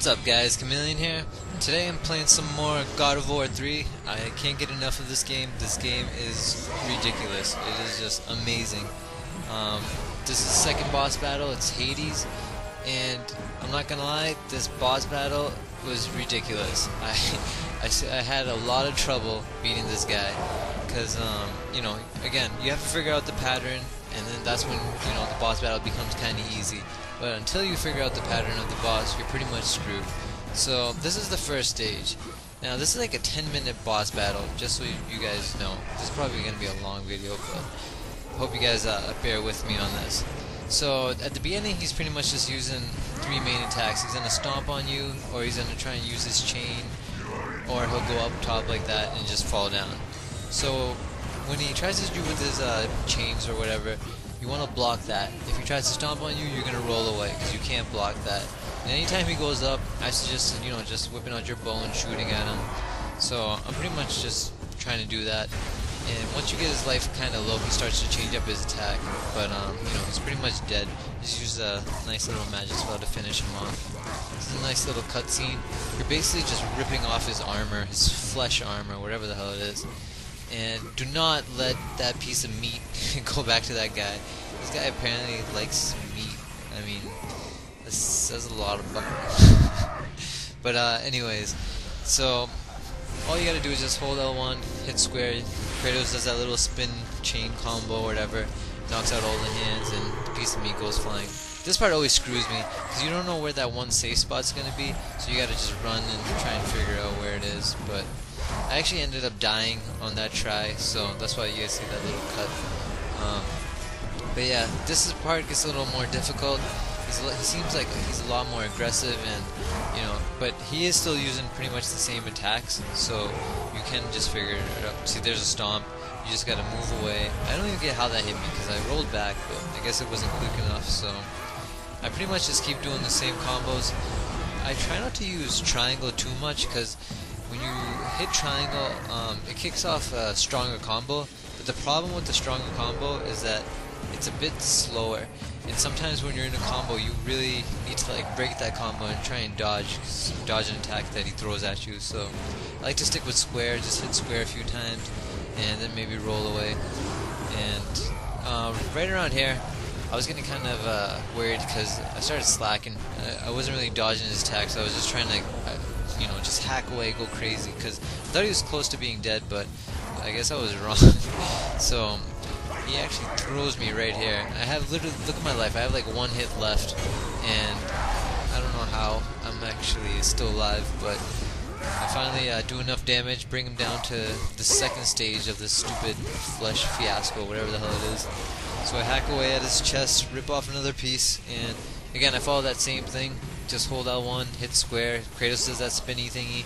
What's up guys, Chameleon here. Today I'm playing some more God of War 3. I can't get enough of this game. This game is ridiculous. It is just amazing. This is the second boss battle. It's Hades. And I'm not gonna lie, this boss battle was ridiculous. I had a lot of trouble beating this guy. Because, you know, again, you have to figure out the pattern. And then that's when, you know, the boss battle becomes kind of easy. But until you figure out the pattern of the boss, you're pretty much screwed. So this is the first stage. Now this is like a 10-minute boss battle, just so you guys know. This is probably going to be a long video, but I hope you guys bear with me on this. So at the beginning, he's pretty much just using three main attacks. He's going to stomp on you, or he's going to try and use his chain, or he'll go up top like that and just fall down. So when he tries to do with his chains or whatever, you want to block that. If he tries to stomp on you, you're going to roll away because you can't block that. And anytime he goes up, I suggest, you know, just whipping out your bow and shooting at him. So I'm pretty much just trying to do that. And once you get his life kind of low, he starts to change up his attack. But, you know, he's pretty much dead. Just use a nice little magic spell to finish him off. This is a nice little cutscene. You're basically just ripping off his armor, his flesh armor, whatever the hell it is. And do not let that piece of meat go back to that guy. This guy apparently likes meat. I mean, this says a lot about him. But anyways, so all you gotta do is just hold L1, hit square. Kratos does that little spin chain combo or whatever, knocks out all the hands, and the piece of meat goes flying. This part always screws me, because you don't know where that one safe spot's gonna be, so you gotta just run and try and figure out where it is. But I actually ended up dying on that try, so that's why you guys see that little cut. But yeah, this part gets a little more difficult. He seems like he's a lot more aggressive, and you know, but he is still using pretty much the same attacks, so you can just figure it out. See, there's a stomp. You just gotta move away. I don't even get how that hit me because I rolled back, but I guess it wasn't quick enough. So I pretty much just keep doing the same combos. I try not to use triangle too much because when you hit triangle, it kicks off a stronger combo. But the problem with the stronger combo is that it's a bit slower. And sometimes when you're in a combo, you really need to like break that combo and try and dodge an attack that he throws at you. So I like to stick with square, just hit square a few times, and then maybe roll away. And right around here, I was getting kind of worried because I started slacking. I wasn't really dodging his attacks. I was just trying to, you know, just hack away, go crazy. Because I thought he was close to being dead, but I guess I was wrong. So he actually throws me right here. I have literally, look at my life, I have like one hit left, and I don't know how I'm actually still alive, but I finally do enough damage, bring him down to the second stage of this stupid flesh fiasco, whatever the hell it is. So I hack away at his chest, rip off another piece, and again I follow that same thing, just hold L1, hit square, Kratos does that spinny thingy,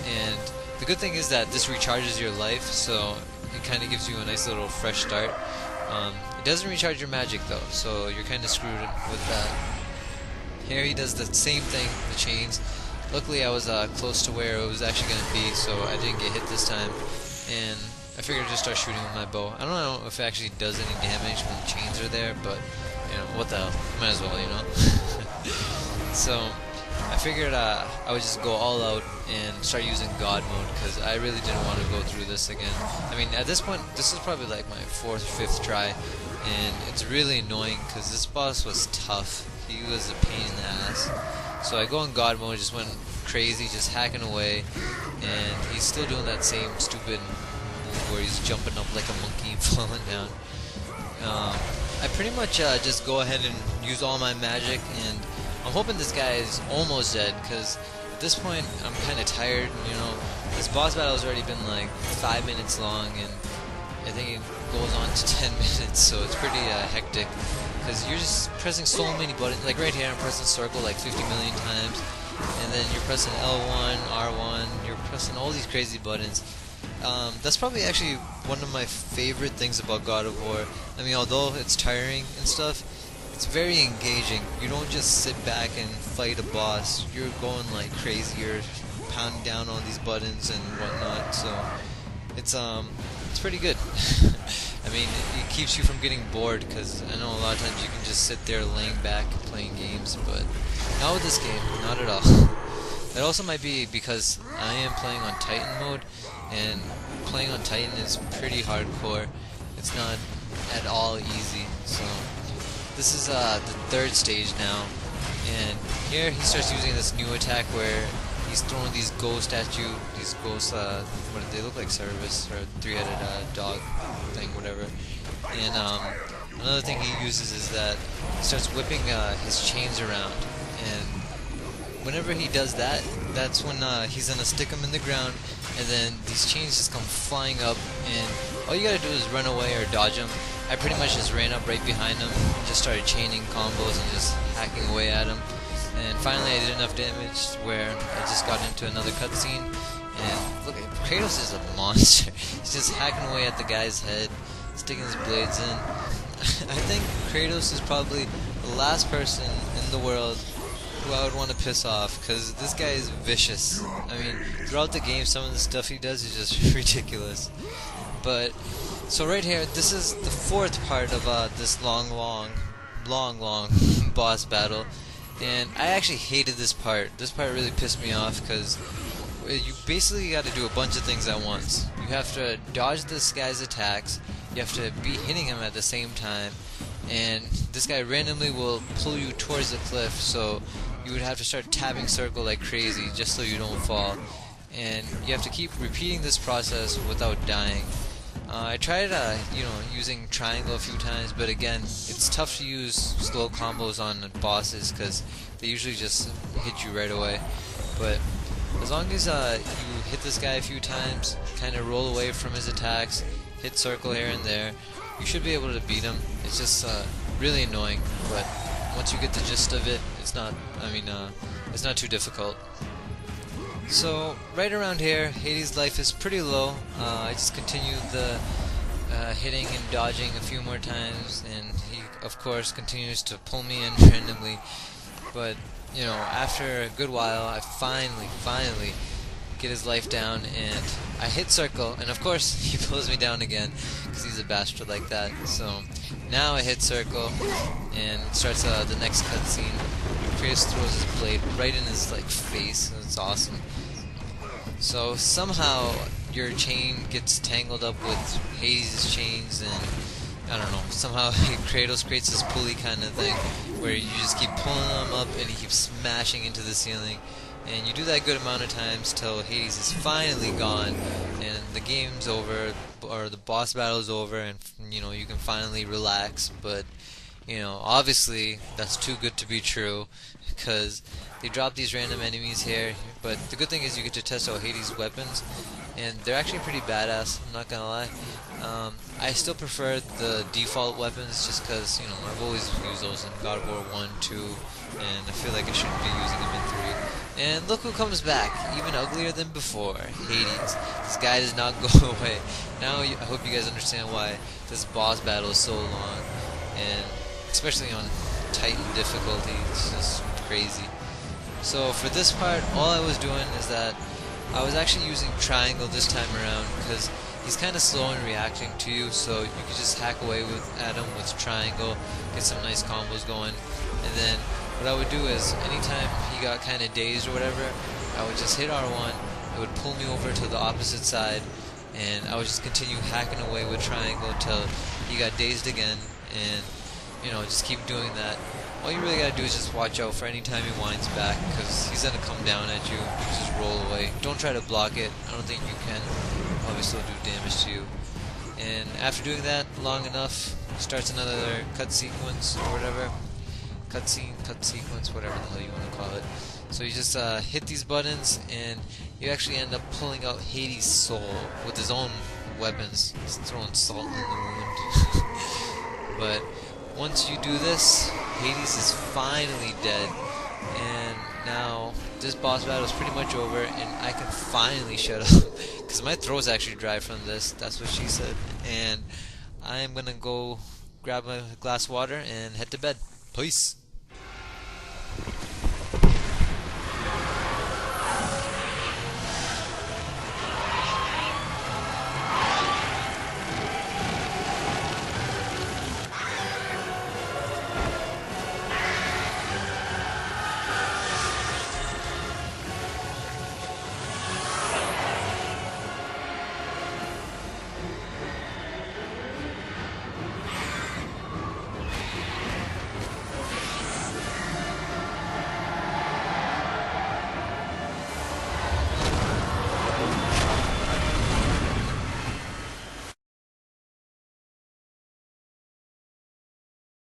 and the good thing is that this recharges your life, so it kind of gives you a nice little fresh start. It doesn't recharge your magic though, so you're kind of screwed with that. Here he does the same thing, the chains. Luckily I was close to where it was actually going to be, so I didn't get hit this time. And I figured I'd just start shooting with my bow. I don't know if it actually does any damage when the chains are there, but you know, what the hell, might as well, you know. So I figured I would just go all out and start using God mode because I really didn't want to go through this again. I mean, at this point, this is probably like my 4th or 5th try, and it's really annoying because this boss was tough. He was a pain in the ass. So I go in God mode, just went crazy, just hacking away, and he's still doing that same stupid move where he's jumping up like a monkey and falling down. I pretty much just go ahead and use all my magic, and I'm hoping this guy is almost dead, because at this point I'm kind of tired, you know. This boss battle has already been like 5 minutes long, and I think it goes on to 10 minutes, so it's pretty hectic, because you're just pressing so many buttons. Like right here I'm pressing circle like 50 million times, and then you're pressing L1, R1, you're pressing all these crazy buttons. That's probably actually one of my favorite things about God of War. I mean, although it's tiring and stuff, it's very engaging. You don't just sit back and fight a boss. You're going like crazy. You're pounding down on these buttons and whatnot. So it's pretty good. I mean, it keeps you from getting bored, because I know a lot of times you can just sit there laying back playing games, but not with this game, not at all. It also might be because I am playing on Titan mode, and playing on Titan is pretty hardcore. It's not at all easy. So this is the third stage now, and here he starts using this new attack where he's throwing these ghosts at you. These ghosts, what do they look like? Cerberus or three-headed dog thing, whatever. And another thing he uses is that he starts whipping his chains around, and whenever he does that, that's when he's gonna stick him in the ground, and then these chains just come flying up, and all you gotta do is run away or dodge him. I pretty much just ran up right behind him and just started chaining combos and just hacking away at him. And finally I did enough damage where I just got into another cutscene, and look, Kratos is a monster. He's just hacking away at the guy's head, sticking his blades in. I think Kratos is probably the last person in the world who I would want to piss off, because this guy is vicious. I mean, throughout the game, some of the stuff he does is just ridiculous. But, so right here, this is the fourth part of this long boss battle. And I actually hated this part. This part really pissed me off, because you basically got to do a bunch of things at once. You have to dodge this guy's attacks, you have to be hitting him at the same time, and this guy randomly will pull you towards the cliff, so you would have to start tapping circle like crazy just so you don't fall. And you have to keep repeating this process without dying. I tried using triangle a few times, but again, it's tough to use slow combos on bosses because they usually just hit you right away. But as long as you hit this guy a few times, kind of roll away from his attacks, hit circle here and there, you should be able to beat him. It's just really annoying, but once you get the gist of it, it's not, it's not too difficult. So, right around here, Hades' life is pretty low. I just continued the hitting and dodging a few more times, and he, of course, continues to pull me in randomly. But, you know, after a good while, I finally get his life down, and I hit circle, and of course, he pulls me down again, because he's a bastard like that. So, now I hit circle, and it starts the next cutscene. Kratos throws his blade right in his face, and it's awesome. So somehow your chain gets tangled up with Hades' chains, and I don't know, somehow Kratos creates this pulley kind of thing where you just keep pulling him up and he keeps smashing into the ceiling, and you do that a good amount of times till Hades is finally gone and the game's over, or the boss battle is over, and you know, you can finally relax. But you know, obviously that's too good to be true, because they drop these random enemies here. But the good thing is you get to test out Hades' weapons, and they're actually pretty badass, I'm not gonna lie. I still prefer the default weapons just because, you know, I've always used those in God of War 1, 2, and I feel like I shouldn't be using them in 3. And look who comes back, even uglier than before, Hades. This guy does not go away. Now I hope you guys understand why this boss battle is so long, and especially on Titan difficulty, it's just crazy. So for this part, all I was doing is that I was actually using triangle this time around, because he's kind of slow in reacting to you, so you can just hack away at him with triangle, get some nice combos going. And then what I would do is, anytime he got kind of dazed or whatever, I would just hit R1, it would pull me over to the opposite side, and I would just continue hacking away with triangle until he got dazed again, and you know, just keep doing that. All you really gotta do is just watch out for any time he winds back, because he's gonna come down at you. Just roll away. Don't try to block it. I don't think you can. Probably still do damage to you. And after doing that long enough, starts another cut sequence or whatever. Cut sequence, whatever the hell you want to call it. So you just hit these buttons, and you actually end up pulling out Hades' soul with his own weapons. He's throwing salt in the wound. But once you do this, Hades is finally dead, and now this boss battle is pretty much over, and I can finally shut up, because my throat's actually dry from this, that's what she said, and I'm gonna go grab a glass of water and head to bed. Peace!